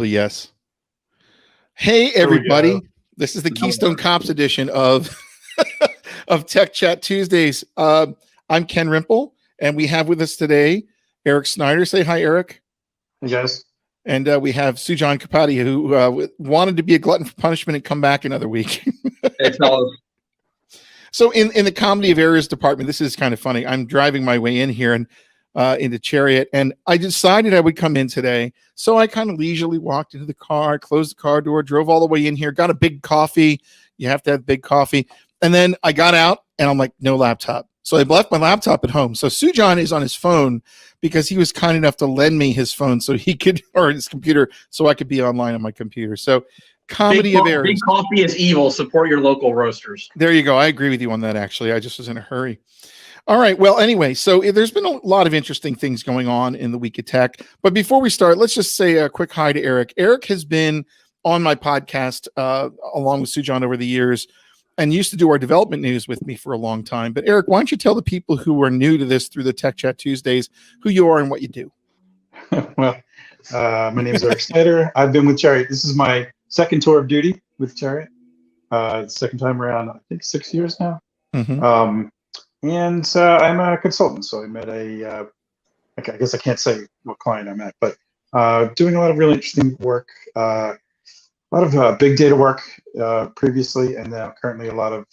Yes. Hey, everybody. This is the Keystone Cops edition of of Tech Chat Tuesdays. I'm Ken Rimple, and we have with us today Eric Snyder. Say hi, Eric. Hey, guys. And we have Sujan Kapadi, who wanted to be a glutton for punishment and come back another week. So in the comedy of errors department, this is kind of funny. I'm driving my way in here and into Chariot, and I decided I would come in today. So I kind of leisurely walked into the car, closed the car door, drove all the way in here, got a big coffee. You have to have big coffee. And then I got out and I'm like, no laptop. So I left my laptop at home. So Sujan is on his phone because he was kind enough to lend me his phone so he could, or his computer, so I could be online on my computer. So comedy of errors. Big coffee is evil. Support your local roasters. There you go. I agree with you on that, actually. I just was in a hurry. All right. Well, anyway, so there's been a lot of interesting things going on in the week of tech. But before we start, let's just say a quick hi to Eric. Eric has been on my podcast along with Sujan over the years and used to do our development news with me for a long time. But Eric, why don't you tell the people who are new to this through the Tech Chat Tuesdays who you are and what you do? Well, my name is Eric Snyder. I've been with Chariot. This is my second tour of duty with Chariot. Second time around, I think 6 years now. Mm-hmm. And I'm a consultant, so I'm at I guess I can't say what client I'm at, but doing a lot of really interesting work, a lot of big data work previously, and now currently a lot of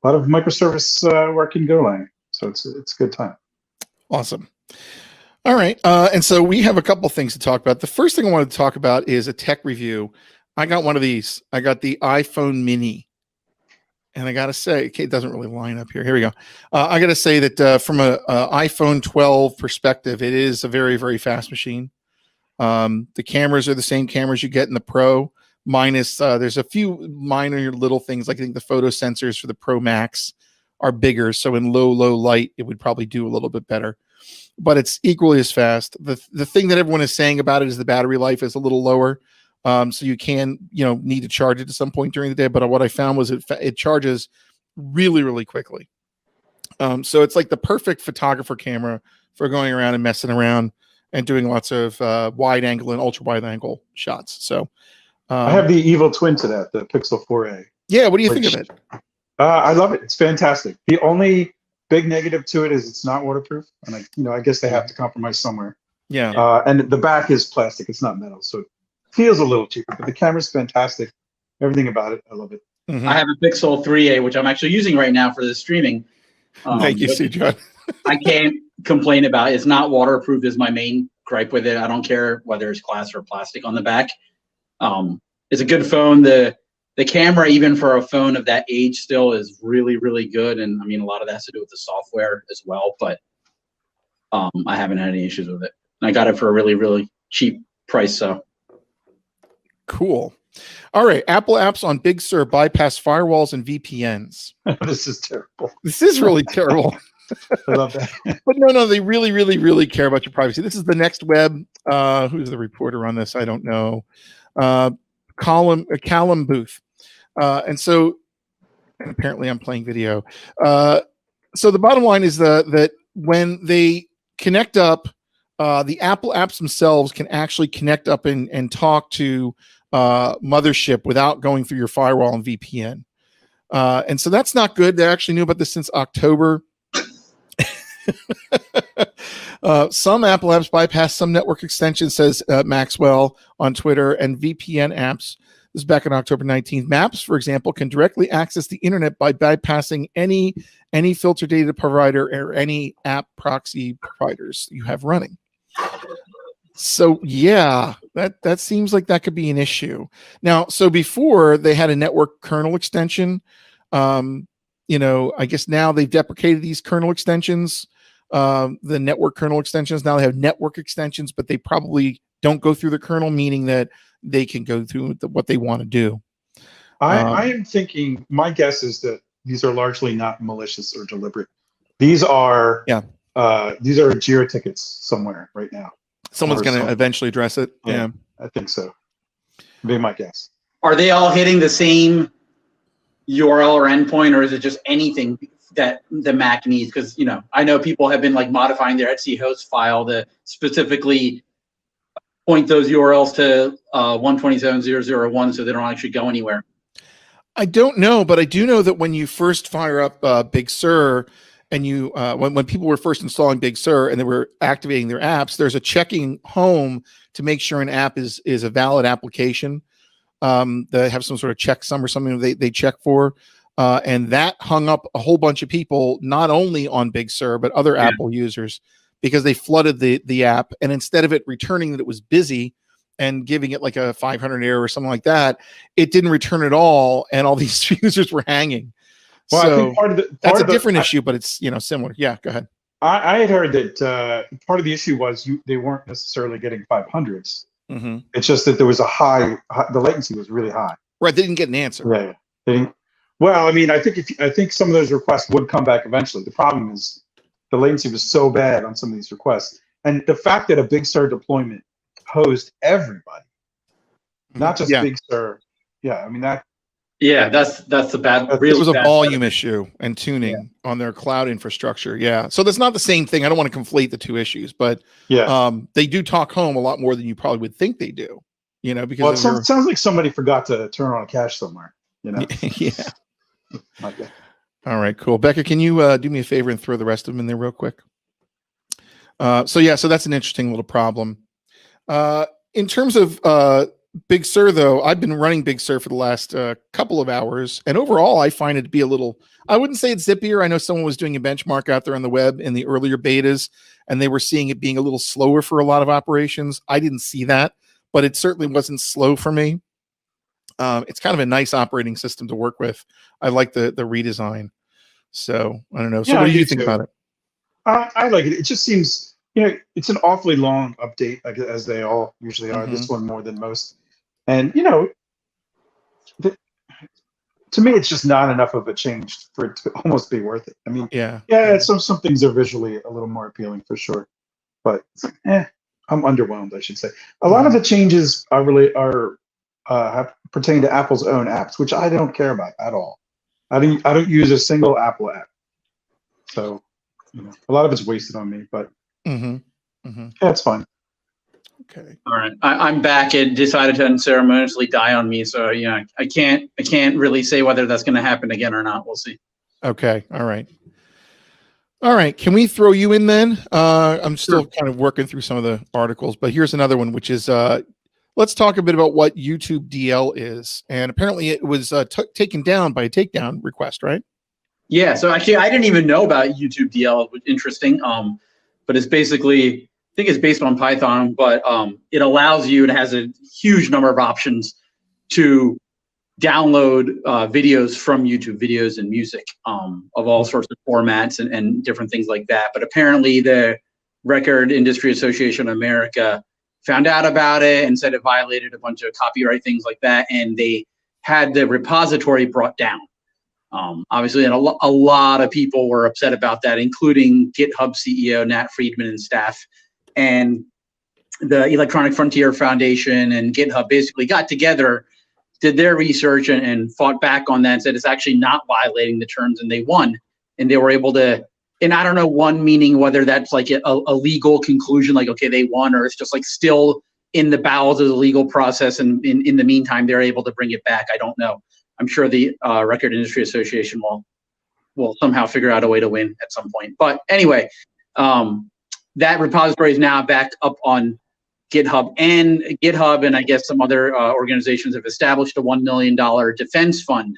microservice work in Golang. So it's a good time. Awesome. All right, and so we have a couple things to talk about. The first thing I wanted to talk about is a tech review. I got one of these. I got the iPhone Mini. And I got to say, okay, it doesn't really line up here. Here we go. I got to say that from a iPhone 12 perspective, it is a very, very fast machine. The cameras are the same cameras you get in the Pro, minus there's a few minor little things. Like I think the photo sensors for the Pro Max are bigger. So in low light, it would probably do a little bit better. But it's equally as fast. The thing that everyone is saying about it is the battery life is a little lower. So you can, need to charge it at some point during the day. But what I found was it charges really, really quickly. So it's like the perfect photographer camera for going around and messing around and doing lots of wide angle and ultra wide angle shots. So I have the evil twin to that, the Pixel 4a. Yeah. What do you think of it? I love it. It's fantastic. The only big negative to it is it's not waterproof. And I guess they have to compromise somewhere. Yeah. And the back is plastic. It's not metal. So feels a little cheaper, but the camera's fantastic. Everything about it, I love it. Mm-hmm. I have a Pixel 3a, which I'm actually using right now for the streaming. Thank you, Sujan. I can't complain about it. It's not waterproof is my main gripe with it. I don't care whether it's glass or plastic on the back. It's a good phone. The camera, even for a phone of that age, still is really, really good. And I mean, a lot of that has to do with the software as well, but I haven't had any issues with it. And I got it for a really, really cheap price, so. Cool. All right. Apple apps on Big Sur bypass firewalls and VPNs. This is terrible. This is really terrible. I love that. But no, they really, really, really care about your privacy. This is the Next Web. Who's the reporter on this? I don't know. Callum Booth. And so apparently I'm playing video. So the bottom line is that when they connect up, the Apple apps themselves can actually connect up and talk to mothership without going through your firewall and VPN. And so that's not good. They actually knew about this since October. Some Apple apps bypass some network extensions, says Maxwell on Twitter, and VPN apps. This is back on October 19th. Maps, for example, can directly access the internet by bypassing any filter data provider or any app proxy providers you have running. So yeah, that seems like that could be an issue. Now, so before they had a network kernel extension, I guess now they've deprecated these kernel extensions, the network kernel extensions. Now they have network extensions, but they probably don't go through the kernel, meaning that they can go through what they want to do. I am thinking, my guess is that these are largely not malicious or deliberate. These are Jira tickets somewhere right now. Someone's going to eventually address it. Yeah, I think so. Be my guess. Are they all hitting the same URL or endpoint, or is it just anything that the Mac needs? Because I know people have been like modifying their etc host file to specifically point those URLs to 127.0.0.1 so they don't actually go anywhere? I don't know, but I do know that when you first fire up Big Sur, and you when people were first installing Big Sur and they were activating their apps, there's a checking home to make sure an app is a valid application. They have some sort of checksum or something they check for, and that hung up a whole bunch of people, not only on Big Sur but other Apple users, because they flooded the app, and instead of it returning that it was busy and giving it like a 500 error or something like that, it didn't return at all, and all these users were hanging. Well, so I think part of that's a different issue, but it's similar. Yeah, go ahead. I had heard that part of the issue was they weren't necessarily getting 500s. Mm-hmm. It's just that there was a high, the latency was really high. Right, they didn't get an answer. Yeah, they didn't. Well, I mean, I think some of those requests would come back eventually. The problem is the latency was so bad on some of these requests, and the fact that a Big Sur deployment hosed everybody, not just Big Sur. Yeah, I mean that. Yeah, that's the bad. It was a volume issue and tuning on their cloud infrastructure. Yeah, so that's not the same thing. I don't want to conflate the two issues, but they do talk home a lot more than you probably would think they do. Because it sounds like somebody forgot to turn on a cache somewhere. Yeah. Okay. All right, cool. Becca, can you do me a favor and throw the rest of them in there real quick? So that's an interesting little problem. In terms of Big Sur, though, I've been running Big Sur for the last couple of hours, and overall, I find it to be a little, I wouldn't say it's zippier. I know someone was doing a benchmark out there on the web in the earlier betas, and they were seeing it being a little slower for a lot of operations. I didn't see that, but it certainly wasn't slow for me. It's kind of a nice operating system to work with. I like the redesign. So I don't know. So what do you think about it? I like it. It just seems, it's an awfully long update, as they all usually are. Mm-hmm. This one more than most. And, to me, it's just not enough of a change for it to almost be worth it. I mean, some things are visually a little more appealing for sure. But I'm underwhelmed, I should say. A lot of the changes pertain to Apple's own apps, which I don't care about at all. I don't use a single Apple app. So, a lot of it's wasted on me, but it's fine. Okay. All right. I'm back. It decided to unceremoniously die on me. So I can't really say whether that's going to happen again or not. We'll see. Okay. All right. All right. Can we throw you in then? I'm still kind of working through some of the articles, but here's another one, which is, let's talk a bit about what YouTube DL is. And apparently it was taken down by a takedown request, right? Yeah. So actually, I didn't even know about YouTube DL. It was interesting. But it's basically, I think it's based on Python, but it allows you, and has a huge number of options to download videos from YouTube, videos and music of all sorts of formats and different things like that. But apparently the Record Industry Association of America found out about it and said it violated a bunch of copyright things like that, and they had the repository brought down. Obviously, and a lot of people were upset about that, including GitHub CEO Nat Friedman and staff. And the Electronic Frontier Foundation and GitHub basically got together, did their research and fought back on that and said it's actually not violating the terms, and they won. And they were able to, and I don't know, one meaning whether that's like a legal conclusion, like, okay, they won, or it's just like still in the bowels of the legal process. And in the meantime, they're able to bring it back. I don't know. I'm sure the Record Industry Association will somehow figure out a way to win at some point. But anyway, that repository is now back up on GitHub, and I guess some other organizations have established a $1 million defense fund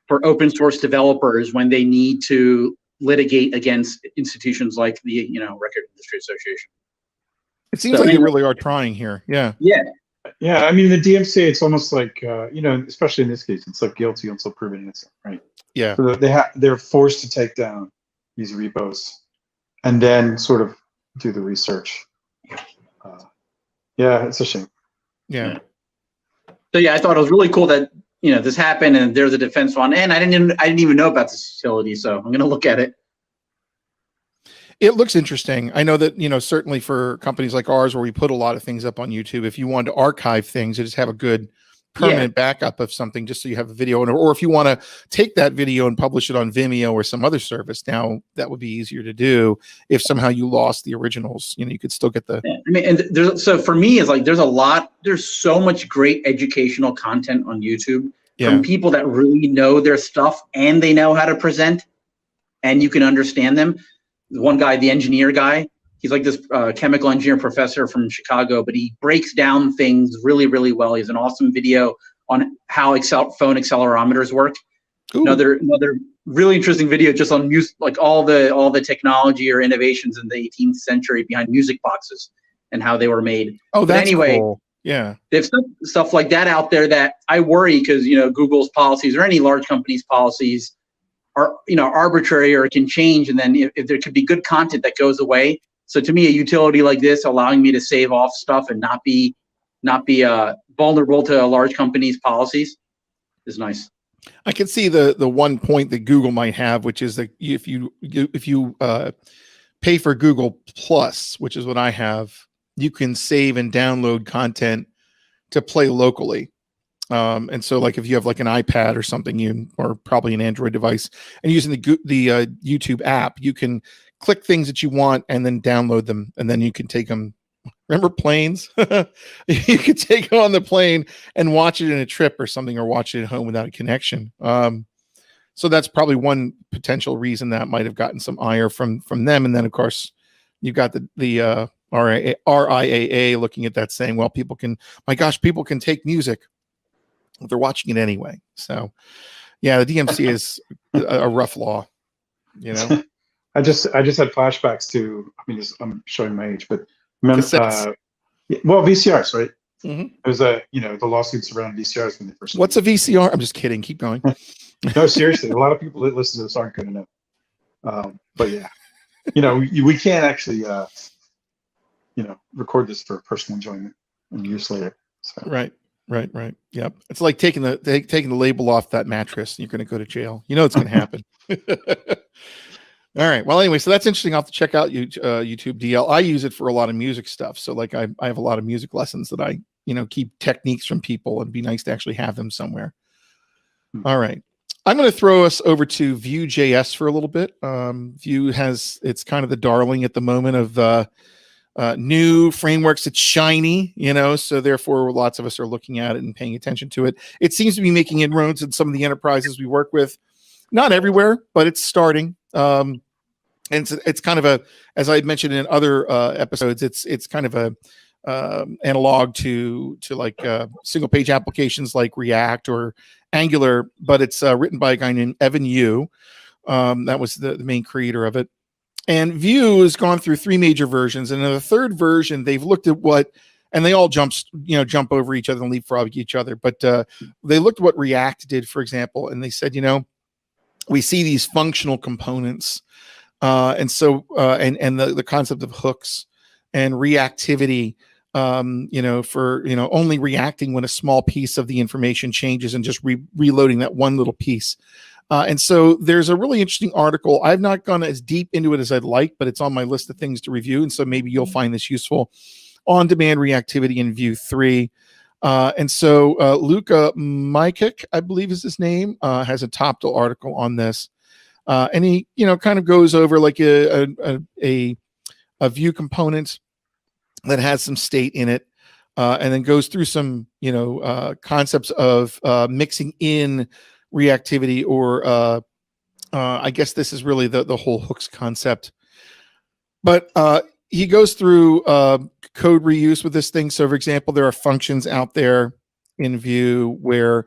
for open source developers when they need to litigate against institutions like the Record Industry Association. It seems like they really are trying here. Yeah. Yeah, I mean, the DMCA, it's almost like, especially in this case, it's like guilty until proven innocent, right? Yeah. So they're forced to take down these repos and then sort of do the research. It's a shame. Yeah. So I thought it was really cool that this happened, and there's a defense fund, and I didn't even know about this facility, so I'm going to look at it. It looks interesting. I know that, certainly for companies like ours where we put a lot of things up on YouTube, if you want to archive things, you just have a good permanent backup of something just so you have a video, or if you want to take that video and publish it on Vimeo or some other service, now that would be easier to do. If somehow you lost the originals, you could still get the. Yeah. I mean, and so for me, it's like there's so much great educational content on YouTube from people that really know their stuff and they know how to present, and you can understand them. One guy, the engineer guy, he's like this chemical engineer professor from Chicago, but he breaks down things really, really well. He has an awesome video on how phone accelerometers work. Ooh. Another really interesting video just on music, like all the technology or innovations in the 18th century behind music boxes and how they were made. Oh, that's anyway, cool. Yeah. There's stuff like that out there that I worry because, Google's policies or any large company's policies are, arbitrary or it can change. And then if there could be good content that goes away. So to me, a utility like this, allowing me to save off stuff and not be vulnerable to a large company's policies, is nice. I can see the one point that Google might have, which is that if you pay for Google Plus, which is what I have, you can save and download content to play locally. And so, like, if you have like an iPad or something, or probably an Android device, and using the YouTube app, you can click things that you want and then download them, and then you can take them. Remember planes? You could take it on the plane and watch it in a trip or something, or watch it at home without a connection. So that's probably one potential reason that might have gotten some ire from them. And then, of course, you've got the RIAA looking at that, saying, well, people can take music if they're watching it anyway. So, yeah, the DMC is a rough law, I just had flashbacks to. I mean, I'm showing my age, but remember, VCRs, right? Mm-hmm. It was the lawsuits around VCRs when they first. What's a VCR? I'm just kidding. Keep going. No, seriously, a lot of people that listen to this aren't going to know. But yeah, we can't actually, record this for personal enjoyment and use later. So. Right. Yep. It's like taking the label off that mattress. You're going to go to jail. It's going to happen. All right. Well, anyway, so that's interesting. I'll have to check out YouTube DL. I use it for a lot of music stuff. So, like, I have a lot of music lessons that I, keep techniques from people, and it'd be nice to actually have them somewhere. All right. I'm going to throw us over to Vue.js for a little bit. Vue it's kind of the darling at the moment of new frameworks. It's shiny, so therefore lots of us are looking at it and paying attention to it. It seems to be making inroads in some of the enterprises we work with. Not everywhere, but it's starting. And it's kind of as I mentioned in other episodes, it's kind of a analog to like single page applications like React or Angular, but it's written by a guy named Evan You. That was the main creator of it. And Vue has gone through 3 major versions, and in the 3rd version, they've looked at and they all jump over each other and leapfrog each other. But they looked at what React did, for example, and they said, we see these functional components, and so and the concept of hooks and reactivity, for only reacting when a small piece of the information changes and just reloading that one little piece. And so there's a really interesting article. I've not gone as deep into it as I'd like, but it's on my list of things to review. And so maybe you'll find this useful. On-demand reactivity in Vue 3. And so Luka Majkic, I believe is his name, has a top-level article on this. And he, kind of goes over like a Vue component that has some state in it, and then goes through some, concepts of mixing in reactivity, or I guess this is really the whole hooks concept. But he goes through code reuse with this thing. So, for example, there are functions out there in Vue where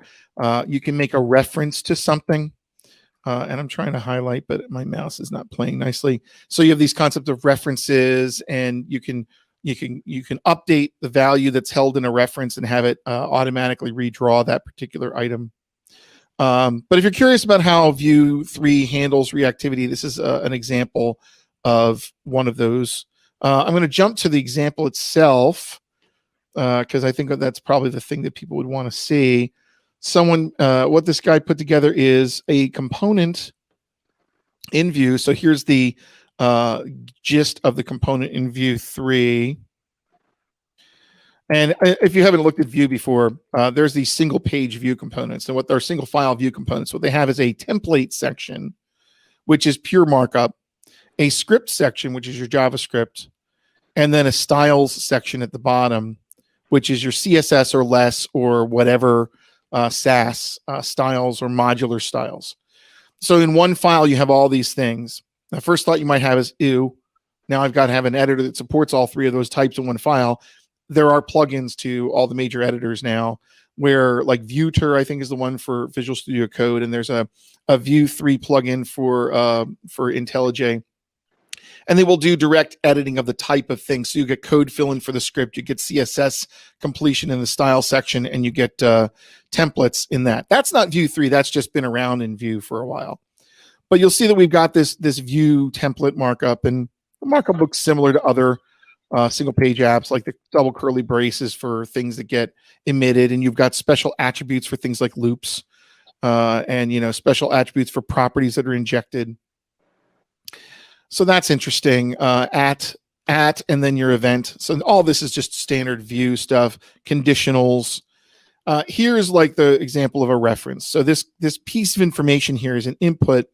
you can make a reference to something. And I'm trying to highlight, but my mouse is not playing nicely. So you have these concepts of references, and you can update the value that's held in a reference and have it automatically redraw that particular item. But if you're curious about how Vue 3 handles reactivity, this is an example of one of those. I'm going to jump to the example itself because I think that's probably the thing that people would want to see. What this guy put together is a component in Vue. So here's the gist of the component in Vue 3. And if you haven't looked at Vue before, there's these single page Vue components. And what they're single file Vue components, what they have is a template section, which is pure markup, a script section, which is your JavaScript, and then a styles section at the bottom, which is your CSS or less or whatever Sass styles or modular styles. So in one file, you have all these things. The first thought you might have is, ew, now I've got to have an editor that supports all three of those types in one file. There are plugins to all the major editors now where like Vueter, I think, is the one for Visual Studio Code. And there's a Vue 3 plugin for IntelliJ. And they will do direct editing of the type of thing. So you get code fill in for the script, you get CSS completion in the style section, and you get templates in that. That's not Vue 3. That's just been around in Vue for a while. But you'll see that we've got this Vue template markup, and the markup looks similar to other single page apps, like the double curly braces for things that get emitted, and you've got special attributes for things like loops, and special attributes for properties that are injected. So that's interesting. At and then your event. So all this is just standard Vue stuff. Conditionals. Here's like the example of a reference. So this piece of information here is an input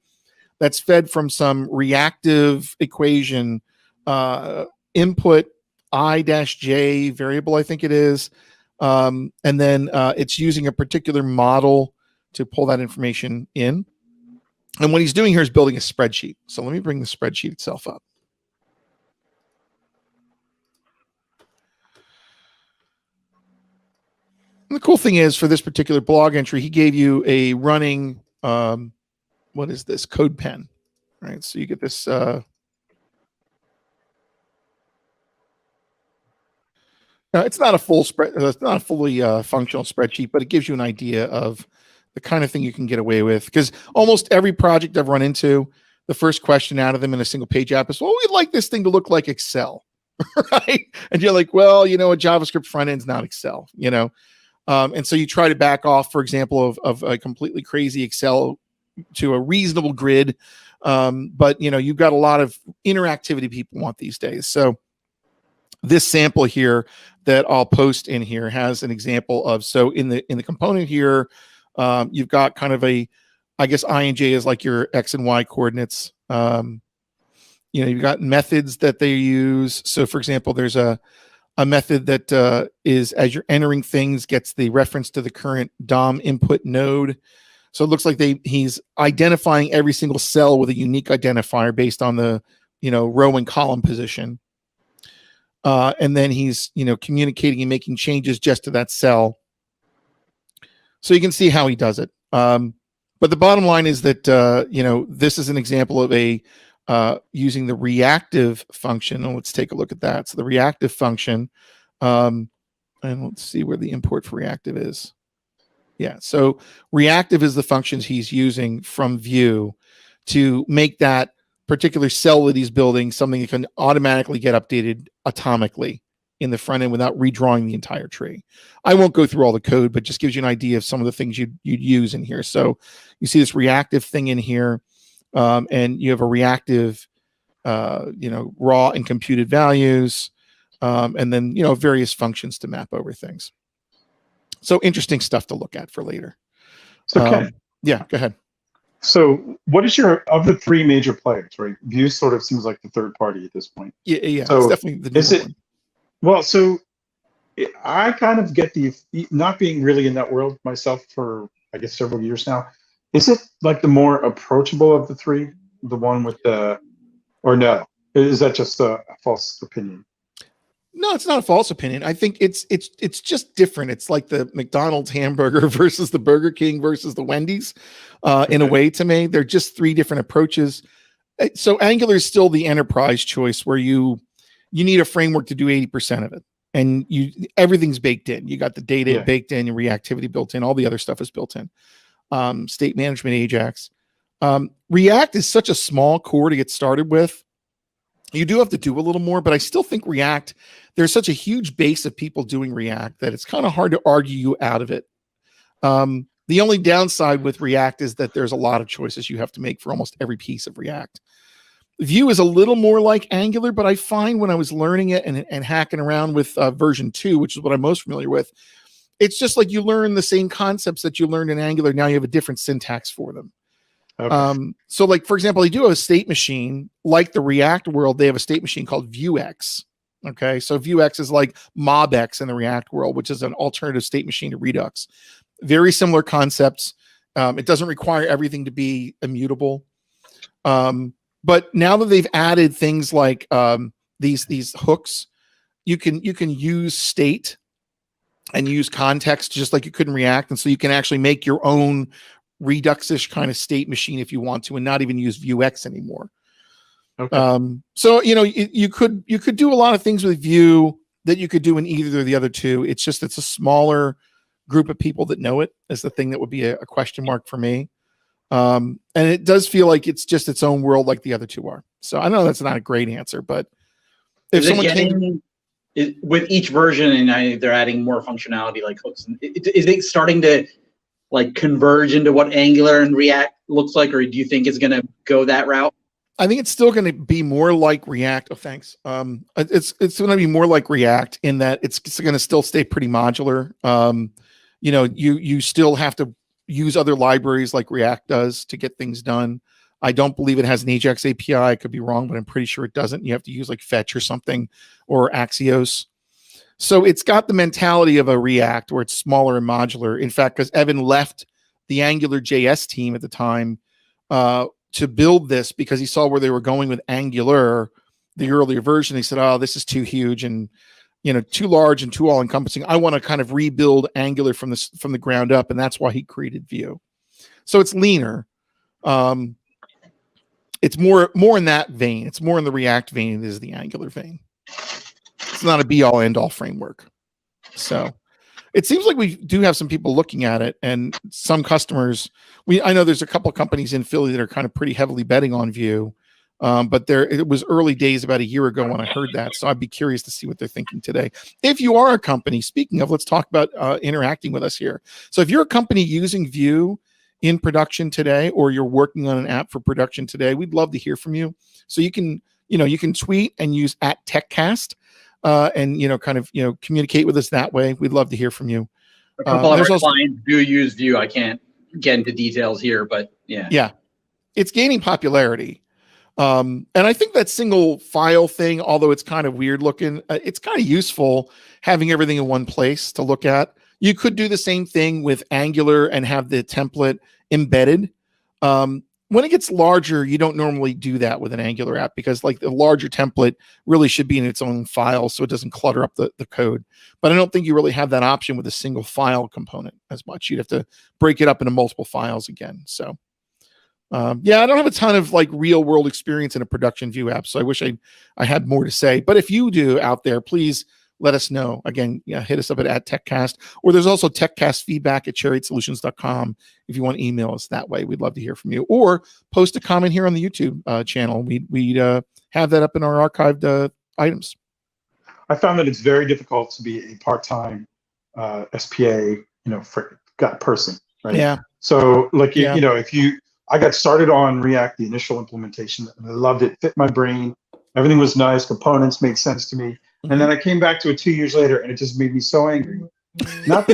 that's fed from some reactive equation. Input I-J variable, I think it is. And then it's using a particular model to pull that information in. And what he's doing here is building a spreadsheet. So let me bring the spreadsheet itself up. And the cool thing is, for this particular blog entry, he gave you a running, what is this? Code pen, right? So you get this. Now, it's not a full spread. It's not a fully functional spreadsheet, but it gives you an idea of the kind of thing you can get away with. Because almost every project I've run into, the first question out of them in a single page app is, well, we'd like this thing to look like Excel, right? And you're like, well, a JavaScript front end's not Excel, and so you try to back off, for example, of a completely crazy Excel to a reasonable grid. But you've got a lot of interactivity people want these days. So this sample here that I'll post in here has an example of, so in the component here, you've got kind of I guess I and J is like your X and Y coordinates. You've got methods that they use. So for example, there's a method that is, as you're entering things, gets the reference to the current DOM input node. So it looks like he's identifying every single cell with a unique identifier based on the row and column position. And then he's communicating and making changes just to that cell. So you can see how he does it. But the bottom line is that this is an example of using the reactive function. And let's take a look at that. So the reactive function, and let's see where the import for reactive is. Yeah, so reactive is the functions he's using from Vue to make that particular cell that he's building something that can automatically get updated atomically in the front end without redrawing the entire tree. I won't go through all the code, but just gives you an idea of some of the things you'd use in here. So you see this reactive thing in here, and you have a reactive, raw and computed values, and then, various functions to map over things. So interesting stuff to look at for later. So Ken, yeah, go ahead. So what is of the three major players, right? Vue sort of seems like the third party at this point. Yeah, so it's definitely the new one. Well, so I kind of get not being really in that world myself for, I guess, several years now. Is it like the more approachable of the three, the one with or no? Is that just a false opinion? No, it's not a false opinion. I think it's just different. It's like the McDonald's hamburger versus the Burger King versus the Wendy's. In a way, to me, they're just three different approaches. So Angular is still the enterprise choice, where you need a framework to do 80% of it, and everything's baked in. You got the data baked in, your reactivity built in, all the other stuff is built in. State management, Ajax. React is such a small core to get started with. You do have to do a little more, but I still think React, there's such a huge base of people doing React that it's kind of hard to argue you out of it. The only downside with React is that there's a lot of choices you have to make for almost every piece of React. Vue is a little more like Angular, but I find when I was learning it and hacking around with version 2, which is what I'm most familiar with, it's just like you learn the same concepts that you learned in Angular. Now you have a different syntax for them. Okay. So like, for example, they do have a state machine, like the React world. They have a state machine called Vuex. Okay. So Vuex is like MobX in the React world, which is an alternative state machine to Redux. Very similar concepts. It doesn't require everything to be immutable. But now that they've added things like these hooks, you can use state and use context just like you could in React. And so you can actually make your own Redux-ish kind of state machine if you want to, and not even use Vuex anymore. Okay. So you could do a lot of things with Vue that you could do in either of the other two. It's just it's a smaller group of people that know it is the thing that would be a question mark for me. And it does feel like it's just its own world like the other two are. So I know that's not a great answer, but if someone with each version and they're adding more functionality like hooks, is it starting to like converge into what Angular and React looks like, or do you think it's going to go that route? I think it's still going to be more like React. Oh, thanks. It's going to be more like React in that it's going to still stay pretty modular. You still have to use other libraries like React does to get things done. I don't believe it has an Ajax API. I could be wrong, but I'm pretty sure it doesn't. You have to use like Fetch or something, or Axios. So it's got the mentality of a React where it's smaller and modular. In fact, because Evan left the Angular JS team at the time to build this because he saw where they were going with Angular, the earlier version. He said, "Oh, this is too huge and too large and too all-encompassing. I want to kind of rebuild Angular from the ground up," and that's why he created Vue. So it's leaner. It's more in that vein. It's more in the React vein than is the Angular vein. It's not a be-all, end-all framework. So it seems like we do have some people looking at it, and some customers. I know there's a couple of companies in Philly that are kind of pretty heavily betting on Vue, but it was early days about a year ago when I heard that. So I'd be curious to see what they're thinking today. If you are a company, speaking of, let's talk about interacting with us here. So if you're a company using Vue in production today, or you're working on an app for production today, we'd love to hear from you. So you can tweet and use @TechCast. And communicate with us that way. We'd love to hear from you. A couple of our clients do use Vue. I can't get into details here, but yeah, it's gaining popularity. And I think that single file thing, although it's kind of weird looking, it's kind of useful having everything in one place to look at. You could do the same thing with Angular and have the template embedded. When it gets larger, you don't normally do that with an Angular app because like the larger template really should be in its own file so it doesn't clutter up the code. But I don't think you really have that option with a single file component as much. You'd have to break it up into multiple files again. So I don't have a ton of like real world experience in a production Vue app, so I wish I had more to say. But if you do out there, please let us know. Again, hit us up at TechCast, or there's also TechCast feedback at chariotsolutions.com if you want to email us that way. We'd love to hear from you, or post a comment here on the YouTube channel. We'd have that up in our archived items. I found that it's very difficult to be a part-time SPA, person, right? Yeah. So like, I got started on React, the initial implementation, and I loved it, fit my brain. Everything was nice. Components made sense to me. And then I came back to it 2 years later, and it just made me so angry. Just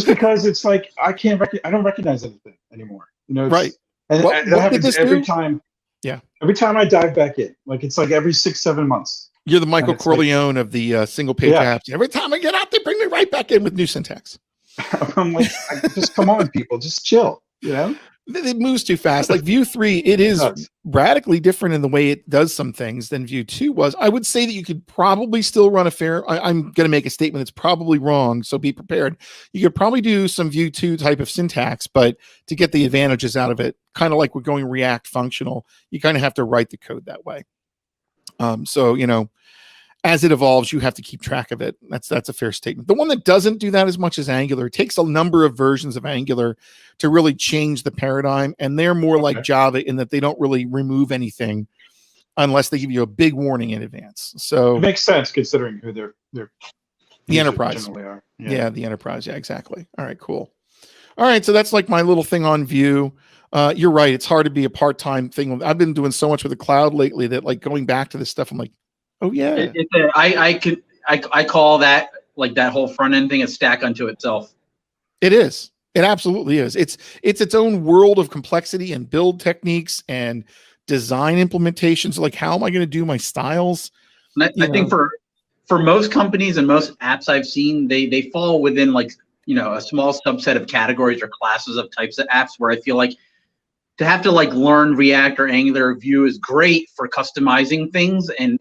because it's like I don't recognize anything anymore. Right. And that happens every time. Yeah. Every time I dive back in, like it's like every 6-7 months. You're the Michael Corleone of the single page apps. Every time I get out, they bring me right back in with new syntax. I'm like, just come on, people, just chill. It moves too fast. Like Vue 3, it is radically different in the way it does some things than Vue 2 was. I would say that you could probably still run I'm going to make a statement that's probably wrong, so be prepared. You could probably do some Vue 2 type of syntax, but to get the advantages out of it, kind of like we're going React functional, you kind of have to write the code that way. As it evolves, you have to keep track of it. That's a fair statement. The one that doesn't do that as much as Angular, it takes a number of versions of Angular to really change the paradigm, and they're more like Java in that they don't really remove anything unless they give you a big warning in advance. So it makes sense considering who they're the enterprise are. Yeah, the enterprise. Yeah, exactly. All right, cool. All right, so that's like my little thing on Vue. You're right. It's hard to be a part-time thing. I've been doing so much with the cloud lately that like going back to this stuff, I'm like, oh yeah. I call that, like, that whole front end thing a stack unto itself. It is. It absolutely is. It's its own world of complexity and build techniques and design implementations. Like, how am I going to do my styles? And I think for most companies and most apps I've seen, they fall within, like, a small subset of categories or classes of types of apps where I feel like to have to like learn React or Angular or Vue is great for customizing things and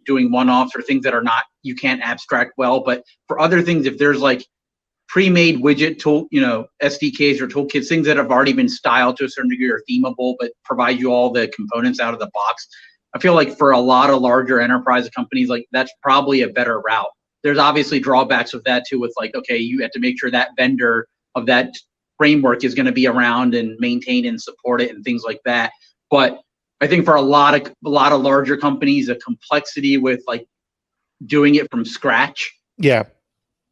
doing one-offs or things that are not, you can't abstract well. But for other things, if there's like pre-made widget tool, SDKs or toolkits, things that have already been styled to a certain degree or themable, but provide you all the components out of the box, I feel like for a lot of larger enterprise companies, like that's probably a better route. There's obviously drawbacks with that too, with like, okay, you have to make sure that vendor of that framework is going to be around and maintain and support it and things like that. But I think for a lot of larger companies, the complexity with like doing it from scratch,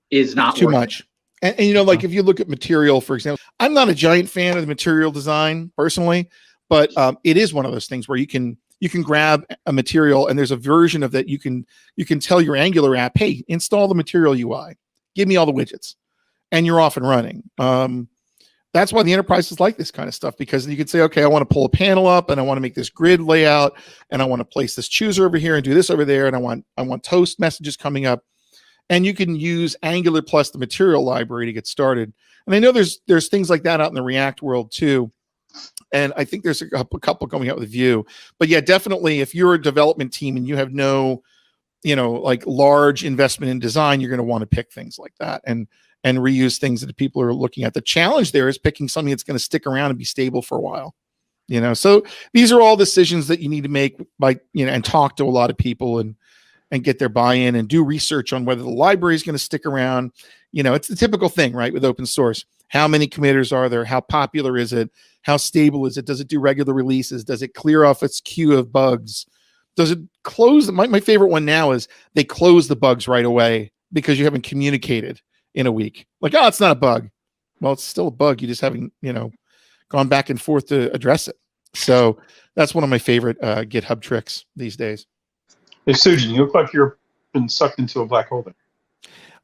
is not too much. And like if you look at material, for example, I'm not a giant fan of the material design personally, but it is one of those things where you can grab a material and there's a version of that you can tell your Angular app, hey, install the material UI, give me all the widgets, and you're off and running. That's why the enterprises like this kind of stuff, because you could say, okay, I want to pull a panel up and I want to make this grid layout and I want to place this chooser over here and do this over there, and I want toast messages coming up. And you can use Angular plus the material library to get started. And I know there's things like that out in the React world too. And I think there's a couple coming out with Vue. But yeah, definitely if you're a development team and you have no, like large investment in design, you're going to want to pick things like that and reuse things that people are looking at. The challenge there is picking something that's going to stick around and be stable for a while. So these are all decisions that you need to make by, and talk to a lot of people and get their buy-in and do research on whether the library is going to stick around. It's the typical thing, right? With open source, how many committers are there? How popular is it? How stable is it? Does it do regular releases? Does it clear off its queue of bugs? Does it close? My favorite one now is they close the bugs right away because you haven't communicated in a week. Like, oh, it's not a bug. Well, it's still a bug. You just haven't, gone back and forth to address it. So that's one of my favorite GitHub tricks these days. Hey, Sujan, you look like you've been sucked into a black hole there.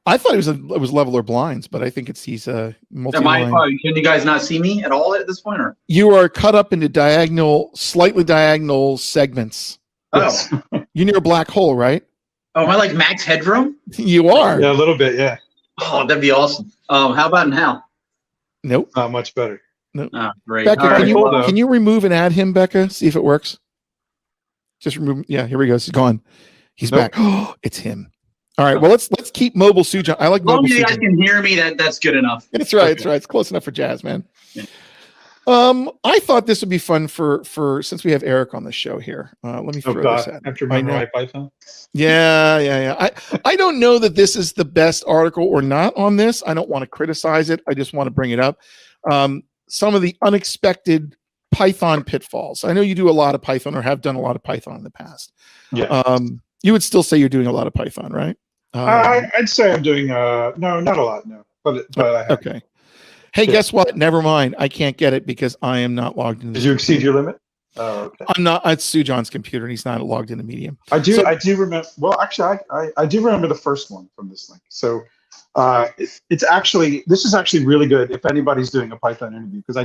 I thought it was leveler blinds, but I think it's these multi-line. Can you guys not see me at all at this point? Or? You are cut up into slightly diagonal segments. Oh. You're near a black hole, right? Oh, am I like max headroom? You are. Yeah, a little bit, yeah. Oh, that'd be awesome. How about now? Nope. Not much better. Nope. Oh, great. Becca, can you remove and add him, Becca? See if it works. Just remove. Yeah, here we go. He's gone. He's back. Oh, it's him. All right. Well, let's keep mobile Sujan. I like mobile Sujan. As long as you guys can hear me, that's good enough. That's right. That's right. It's close enough for jazz, man. Yeah. I thought this would be fun for since we have Eric on the show here. Let me throw this at after memorize Python. Yeah. I don't know that this is the best article or not on this. I don't want to criticize it. I just want to bring it up. Some of the unexpected Python pitfalls. I know you do a lot of Python or have done a lot of Python in the past. Yeah. You would still say you're doing a lot of Python, right? I'd say I'm doing no, not a lot, no. But I have. Okay. Hey, guess what? Never mind. I can't get it because I am not logged in. Did you exceed your limit? Oh, okay. I'm not. It's Sujan's computer, and he's not logged into Medium. I do remember. Well, actually, I do remember the first one from this link. So, this is actually really good if anybody's doing a Python interview, because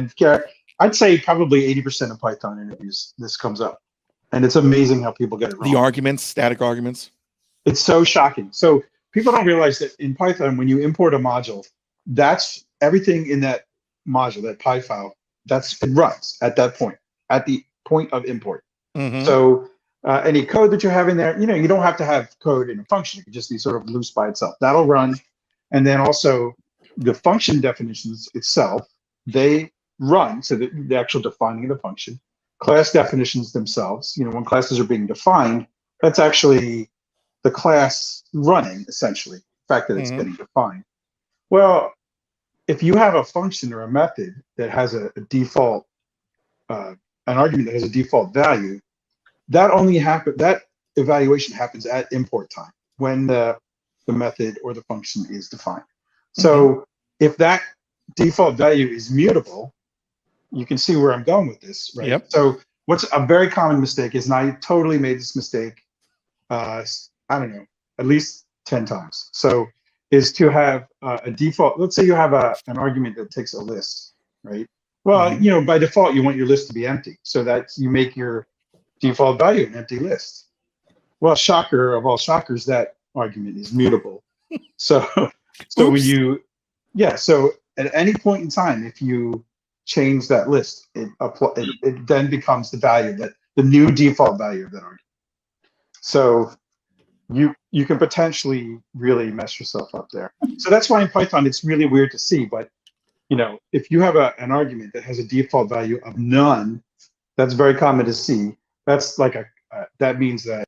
I'd say probably 80% of Python interviews this comes up, and it's amazing how people get it wrong. The arguments, static arguments. It's so shocking. So people don't realize that in Python, when you import a module, that's everything in that module, that Py file. It runs at that point, at the point of import. Mm-hmm. So any code that you have in there, you don't have to have code in a function. It can just be sort of loose by itself. That'll run, and then also the function definitions itself, they run. So the actual defining of the function, class definitions themselves. When classes are being defined, that's actually the class running, essentially, the fact that it's getting defined. Well, if you have a function or a method that has a default, an argument that has a default value, that evaluation happens at import time when the method or the function is defined. So if that default value is mutable, you can see where I'm going with this, right? Yep. So what's a very common mistake is, and I totally made this mistake, I don't know, at least 10 times. So is to have a default, let's say you have an argument that takes a list, right? Well, Mhm. you know, by default, you want your list to be empty, so that you make your default value an empty list. Well, shocker of all shockers, that argument is mutable. So, so when Oops. you, yeah, so at any point in time, if you change that list, it then becomes the value, that the new default value of that argument. So you can potentially really mess yourself up there. So that's why in Python it's really weird to see. But you know, if you have an argument that has a default value of none, that's very common to see. That's like that means that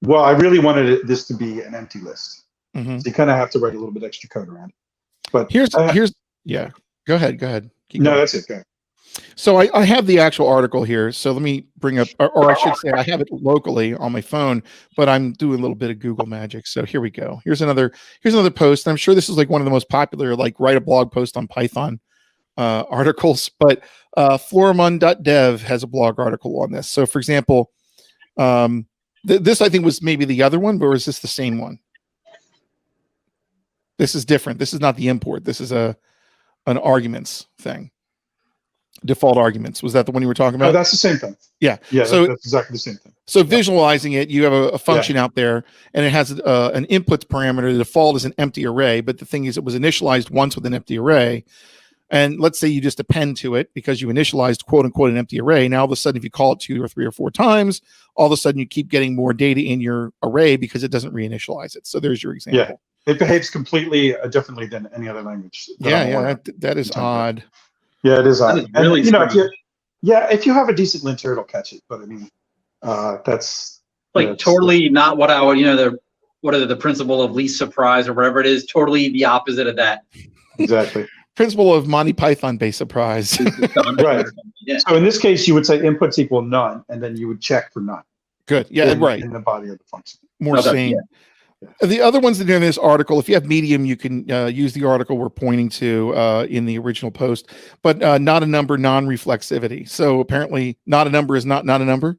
well, I really wanted this to be an empty list. Mhm. So you kind of have to write a little bit extra code around it. But Here's yeah. Go ahead. Keep no, going. that's it. Go ahead. So I have the actual article here. So let me bring up, or I should say, I have it locally on my phone, but I'm doing a little bit of Google magic. So here we go. Here's another post. I'm sure this is like one of the most popular, like write a blog post on Python articles. But Florimon.dev has a blog article on this. So for example, this I think was maybe the other one, but is this the same one? This is different. This is not the import. This is an arguments thing. Default arguments. Was that the one you were talking about? Oh, that's the same thing. Yeah. Yeah, So that's exactly the same thing. So visualizing it, you have a function out there, and it has an inputs parameter. The default is an empty array, but the thing is, it was initialized once with an empty array. And let's say you just append to it because you initialized quote unquote an empty array. Now all of a sudden, if you call it 2 or 3 or 4 times, all of a sudden you keep getting more data in your array because it doesn't reinitialize it. So there's your example. Yeah, it behaves completely differently than any other language. That is odd. Yeah, it is odd. That is really and, you know, strange. if you have a decent linter, it'll catch it. But I mean, that's like totally not what I would, the principle of least surprise or whatever it is. Totally the opposite of that. Exactly. Principle of Monty Python based surprise. Right. Yeah. So in this case, you would say inputs equal none, and then you would check for none. Good. Yeah. Right. In the body of the function. More sane. Yeah. The other ones that are in this article, if you have Medium, you can use the article we're pointing to in the original post, but not a number, non-reflexivity. So apparently not a number is not a number.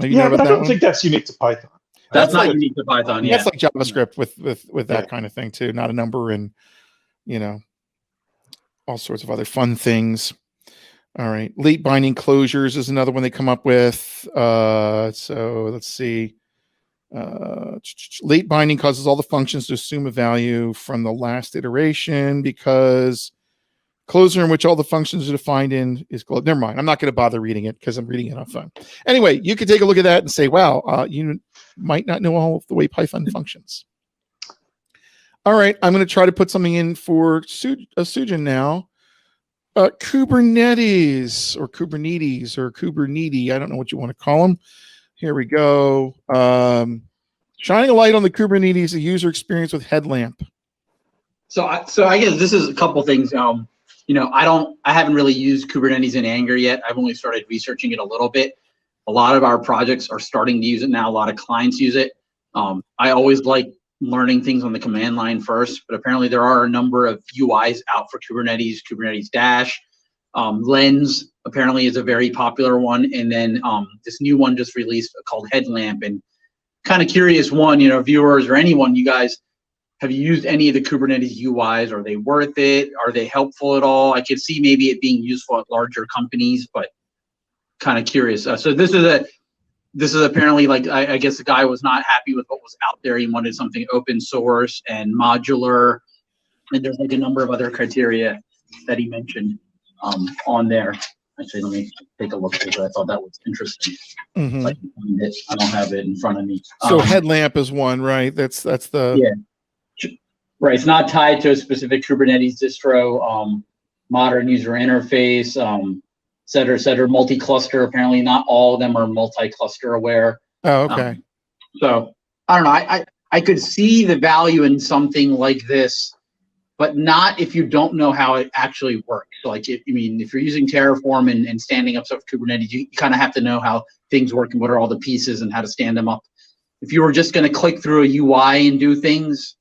Yeah, but I don't think that's unique to Python. That's not unique to Python. Yeah. That's like JavaScript with that kind of thing too. Not a number, and all sorts of other fun things. All right. Late binding closures is another one they come up with. So let's see. Late binding causes all the functions to assume a value from the last iteration because closure in which all the functions are defined in is closed. Never mind. I'm not going to bother reading it because I'm reading it on phone. Anyway, you could take a look at that and say, wow, you might not know all of the way Python functions. All right. I'm going to try to put something in for Sujan now. Kubernetes or Kubernetes. I don't know what you want to call them. Here we go. Shining a light on the Kubernetes, a user experience with Headlamp. So I guess this is a couple things. I haven't really used Kubernetes in anger yet. I've only started researching it a little bit. A lot of our projects are starting to use it now. A lot of clients use it. I always like learning things on the command line first, but apparently there are a number of UIs out for Kubernetes, Kubernetes Dash. Lens apparently is a very popular one. And then this new one just released called Headlamp. And kind of curious, viewers or anyone, you guys, have you used any of the Kubernetes UIs? Are they worth it? Are they helpful at all? I could see maybe it being useful at larger companies, but kind of curious. So this is apparently like, I guess the guy was not happy with what was out there. He wanted something open source and modular. And there's like a number of other criteria that he mentioned on there. Actually, let me take a look because I thought that was interesting. Mm-hmm. I don't have it in front of me. So Headlamp is one, right? That's the... Yeah. Right, it's not tied to a specific Kubernetes distro, modern user interface, et cetera, multi-cluster. Apparently not all of them are multi-cluster aware. Oh, okay. So I don't know, I could see the value in something like this, but not if you don't know how it actually works. So like, if you're using Terraform and standing up stuff for Kubernetes, you kind of have to know how things work and what are all the pieces and how to stand them up. If you were just gonna click through a UI and do things,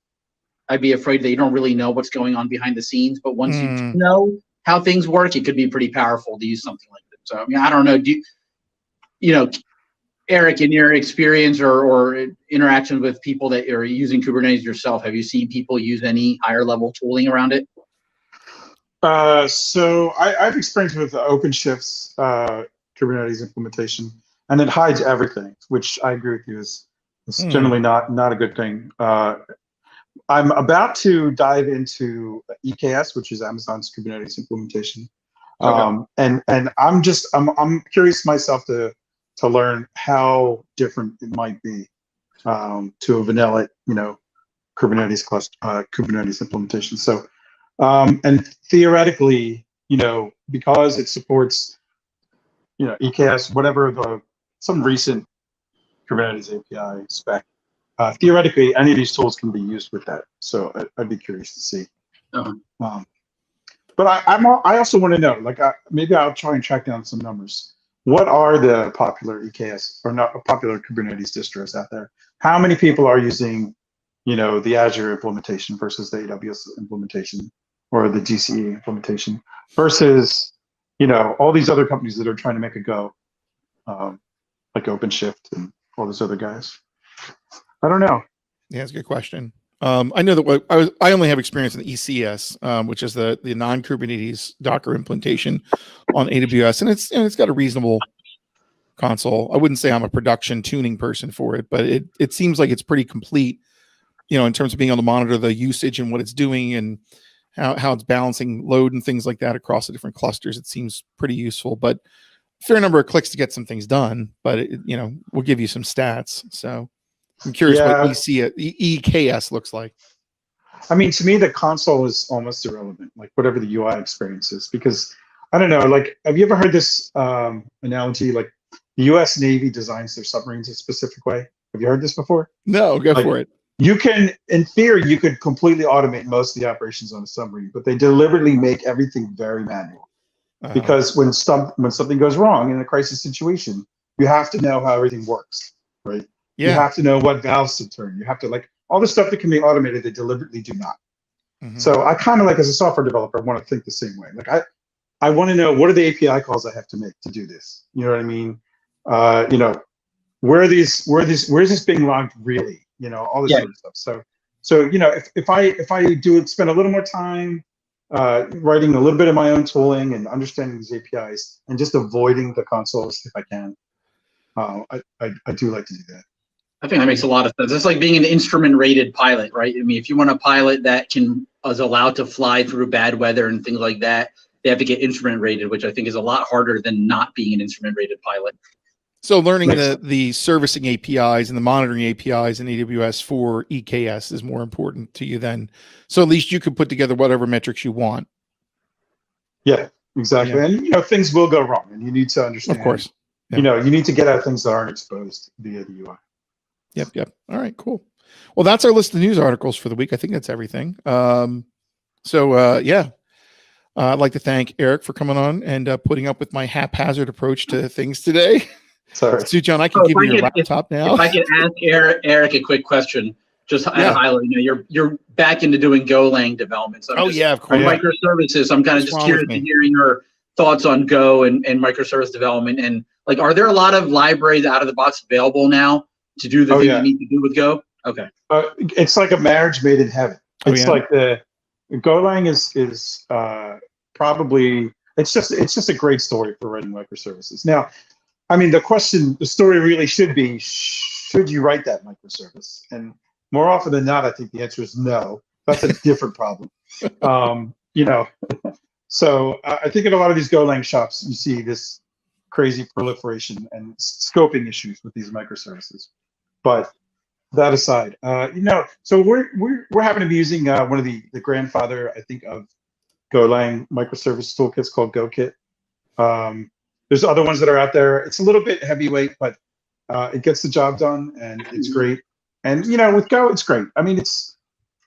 I'd be afraid that you don't really know what's going on behind the scenes. But once you Mm. know how things work, it could be pretty powerful to use something like that. So I mean, I don't know. You know, Eric, in your experience or interactions with people that are using Kubernetes yourself, have you seen people use any higher level tooling around it? So I've experienced with OpenShift's Kubernetes implementation, and it hides everything, which I agree with you is generally not a good thing. I'm about to dive into EKS, which is Amazon's Kubernetes implementation, and I'm curious myself to learn how different it might be to a vanilla, Kubernetes cluster, Kubernetes implementation. So, and theoretically, because it supports, EKS, whatever some recent Kubernetes API spec, theoretically, any of these tools can be used with that. So I'd be curious to see. But I also want to know, like, maybe I'll try and track down some numbers. What are the popular EKS or not popular Kubernetes distros out there? How many people are using, the Azure implementation versus the AWS implementation or the GCE implementation versus, all these other companies that are trying to make a go, like OpenShift and all those other guys? I don't know. Yeah, that's a good question. I know that I only have experience in the ECS, which is the non-Kubernetes Docker implementation on AWS, and it's got a reasonable console. I wouldn't say I'm a production tuning person for it, but it seems like it's pretty complete, in terms of being able to monitor the usage and what it's doing and how it's balancing load and things like that across the different clusters. It seems pretty useful, but a fair number of clicks to get some things done. But we'll give you some stats. So I'm curious what EKS looks like. I mean, to me, the console is almost irrelevant, like whatever the UI experience is, because I don't know, like, have you ever heard this analogy? Like, the US Navy designs their submarines a specific way. Have you heard this before? No, go for it. You can, in theory, you could completely automate most of the operations on a submarine, but they deliberately make everything very manual. Because when something goes wrong in a crisis situation, you have to know how everything works, right? Yeah. You have to know what valves to turn. You have to, like, all the stuff that can be automated, they deliberately do not. So I kind of, like, as a software developer, I want to think the same way. Like, I want to know, what are the API calls I have to make to do this? You know what I mean? Where is this being logged really? All this sort of stuff. So if I do spend a little more time writing a little bit of my own tooling and understanding these APIs and just avoiding the consoles if I can, I do like to do that. I think that makes a lot of sense. It's like being an instrument-rated pilot, right? I mean, if you want a pilot that is allowed to fly through bad weather and things like that, they have to get instrument-rated, which I think is a lot harder than not being an instrument-rated pilot. So learning the servicing APIs and the monitoring APIs in AWS for EKS is more important to you then. So at least you could put together whatever metrics you want. Yeah, exactly. Yeah. And things will go wrong, and you need to understand. Of course. Yeah. You need to get at things that aren't exposed via the UI. Yep. All right, cool. Well, that's our list of news articles for the week. I think that's everything. I'd like to thank Eric for coming on and putting up with my haphazard approach to things today. Sorry. Sujan, I can give you your laptop now. If I could ask Eric a quick question, just at a highlight, you're back into doing Golang development. So of course. Microservices. I'm kind of just curious to hear your thoughts on Go and microservice development. And like, are there a lot of libraries out of the box available now to do the thing you need to do with Go? Okay. It's like a marriage made in heaven. It's like the Golang is probably it's just a great story for writing microservices. Now, I mean, the story really should be, should you write that microservice? And more often than not, I think the answer is no. That's a different problem. So I think in a lot of these Golang shops, you see this crazy proliferation and scoping issues with these microservices. But that aside, so we're happen to be using one of the grandfather, I think, of Golang microservice toolkits called GoKit. There's other ones that are out there. It's a little bit heavyweight, but it gets the job done, and it's great. And with Go, it's great. I mean,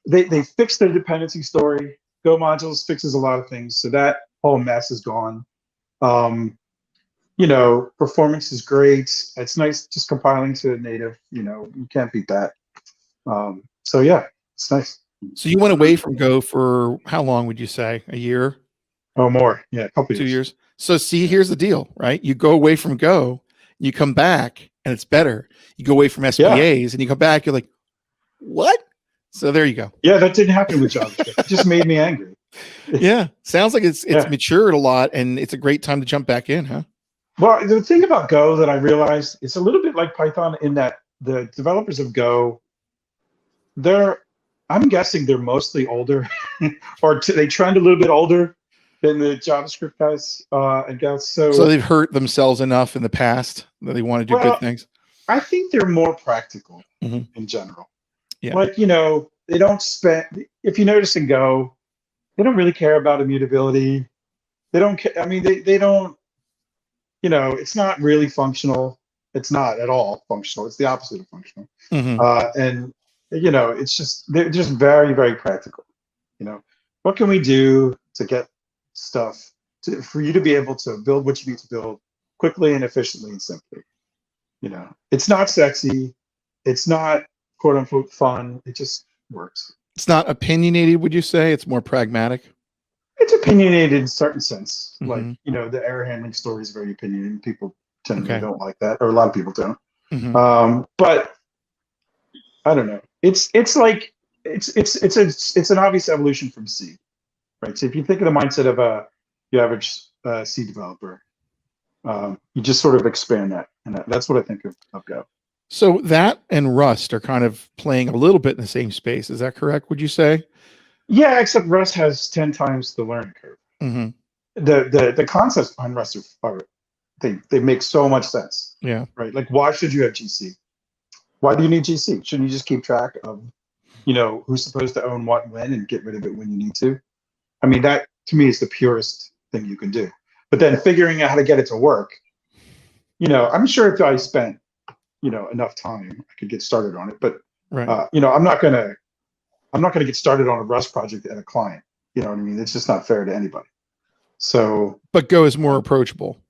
they fixed their dependency story. Go modules fixes a lot of things, so that whole mess is gone. Performance is great. It's nice just compiling to native. You can't beat that. So yeah, it's nice. So you went away from Go for how long would you say? A year? Oh, more. Yeah, a couple 2 years. years? So see, here's the deal, right? You go away from Go, you come back, and it's better. You go away from SPAs, and you come back, you're like, what? So there you go. Yeah, that didn't happen with JavaScript. It just made me angry. Yeah, sounds like it's Yeah. matured a lot, and it's a great time to jump back in, huh? Well, the thing about Go that I realized, it's a little bit like Python in that the developers of Go, I'm guessing they're mostly older, or they trend a little bit older than the JavaScript guys and gals. So they've hurt themselves enough in the past that they want to do good things. I think they're more practical Mhm. in general. Yeah. Like, they don't spend, if you notice in Go, they don't really care about immutability. They don't care. I mean, they don't, it's not really functional. It's not at all functional. It's the opposite of functional. Mhm. And, it's just, they're just very, very practical. What can we do to get stuff for you to be able to build what you need to build quickly and efficiently and simply? It's not sexy. It's not quote unquote fun. It just works. It's not opinionated, would you say? It's more pragmatic. It's opinionated in a certain sense. Mhm. Like, the error handling story is very opinionated. People generally Okay. don't like that, or a lot of people don't. Mhm. But I don't know. It's like it's an obvious evolution from C, right? So if you think of the mindset of the average C developer, you just sort of expand that, and that's what I think of Go. So that and Rust are kind of playing a little bit in the same space. Is that correct? Would you say? Yeah, except Rust has 10 times the learning curve. Mhm. The concepts behind Rust are they make so much sense. Yeah. Right. Like, why should you have GC? Why do you need GC? Shouldn't you just keep track of, who's supposed to own what when and get rid of it when you need to? I mean, that to me is the purest thing you can do. But then figuring out how to get it to work, I'm sure if I spent, enough time, I could get started on it. But Right. I'm not gonna get started on a Rust project at a client. You know what I mean? It's just not fair to anybody. So, But Go is more approachable.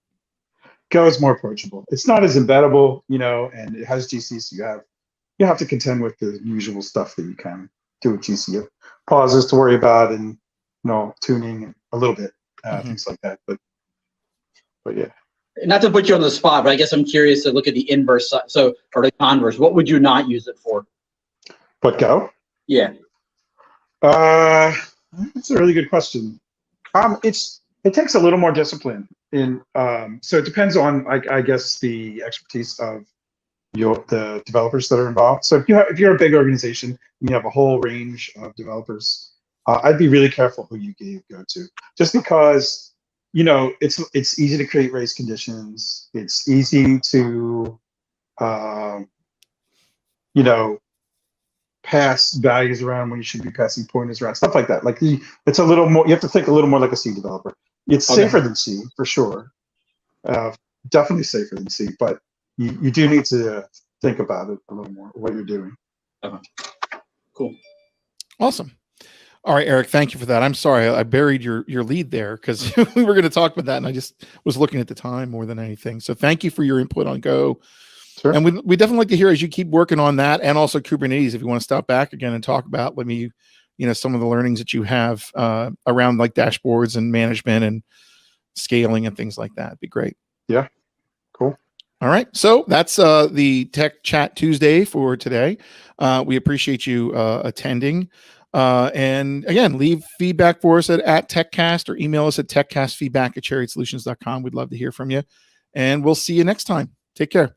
Go is more approachable. It's not as embeddable, and it has GC, so you have to contend with the usual stuff that you can do with GC. You have pauses to worry about, and tuning and a little bit, things like that. But yeah. Not to put you on the spot, but I guess I'm curious to look at the inverse side. So, or the converse, what would you not use it for? But Go? Yeah. That's a really good question. It takes a little more discipline so it depends on, I guess, the expertise of the developers that are involved. So if you're a big organization and you have a whole range of developers, I'd be really careful who you gave Go to, just because it's easy to create race conditions. It's easy to pass values around when you should be passing pointers around, stuff like that. Like, it's a little more, you have to think a little more like a C developer. It's safer than C, for sure. Definitely safer than C, but you do need to think about it a little more, what you're doing. Okay. Cool. Awesome. All right, Eric, thank you for that. I'm sorry I buried your lead there because we were going to talk about that, and I just was looking at the time more than anything. So thank you for your input on Go. Sure. And we definitely like to hear as you keep working on that, and also Kubernetes. If you want to stop back again and talk about some of the learnings that you have around like dashboards and management and scaling and things like that, it'd be great. Yeah. Cool. All right. So that's the Tech Chat Tuesday for today. We appreciate you attending. And again, leave feedback for us at TechCast, or email us at techcastfeedback@chariotsolutions.com. We'd love to hear from you. And we'll see you next time. Take care.